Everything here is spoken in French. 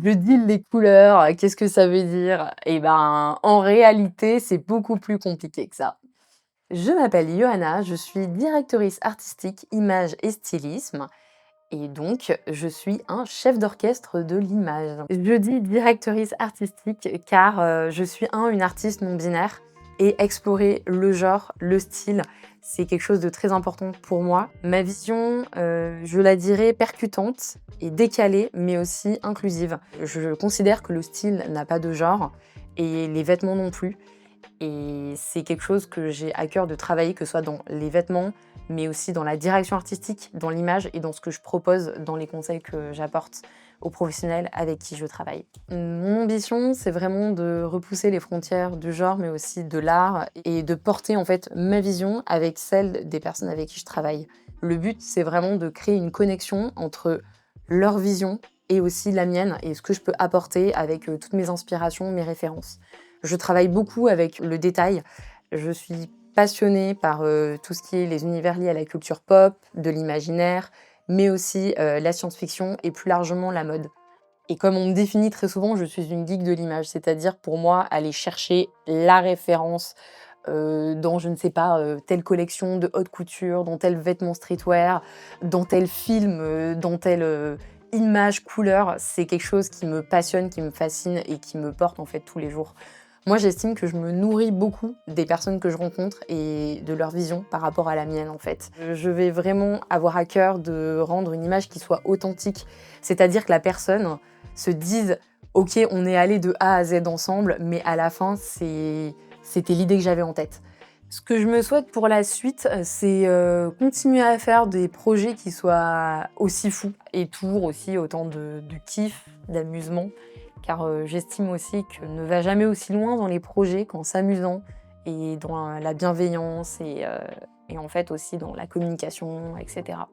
Je deal les couleurs, qu'est-ce que ça veut dire? Et ben, en réalité, c'est beaucoup plus compliqué que ça. Je m'appelle Johanna, je suis directrice artistique, image et stylisme et donc je suis un chef d'orchestre de l'image. Je dis directrice artistique car, je suis une artiste non binaire et explorer le genre, le style, c'est quelque chose de très important pour moi. Ma vision, je la dirais percutante et décalée, mais aussi inclusive. Je considère que le style n'a pas de genre et les vêtements non plus. Et c'est quelque chose que j'ai à cœur de travailler, que ce soit dans les vêtements, mais aussi dans la direction artistique, dans l'image et dans ce que je propose dans les conseils que j'apporte aux professionnels avec qui je travaille. Mon ambition, c'est vraiment de repousser les frontières du genre, mais aussi de l'art et de porter en fait ma vision avec celle des personnes avec qui je travaille. Le but, c'est vraiment de créer une connexion entre leur vision et aussi la mienne et ce que je peux apporter avec toutes mes inspirations, mes références. Je travaille beaucoup avec le détail. Je suis passionnée par tout ce qui est les univers liés à la culture pop, de l'imaginaire, mais aussi la science-fiction et plus largement la mode. Et comme on me définit très souvent, je suis une geek de l'image, c'est-à-dire pour moi, aller chercher la référence dans, je ne sais pas, telle collection de haute couture, dans tel vêtement streetwear, dans tel film, dans telle image, couleur, c'est quelque chose qui me passionne, qui me fascine et qui me porte en fait tous les jours. Moi, j'estime que je me nourris beaucoup des personnes que je rencontre et de leur vision par rapport à la mienne, en fait. Je vais vraiment avoir à cœur de rendre une image qui soit authentique, c'est-à-dire que la personne se dise: «OK, on est allé de A à Z ensemble, mais à la fin, c'était l'idée que j'avais en tête». Ce que je me souhaite pour la suite, c'est, continuer à faire des projets qui soient aussi fous et toujours aussi autant de kiff, d'amusement, car, j'estime aussi qu'on ne va jamais aussi loin dans les projets qu'en s'amusant et dans la bienveillance et en fait aussi dans la communication et cetera.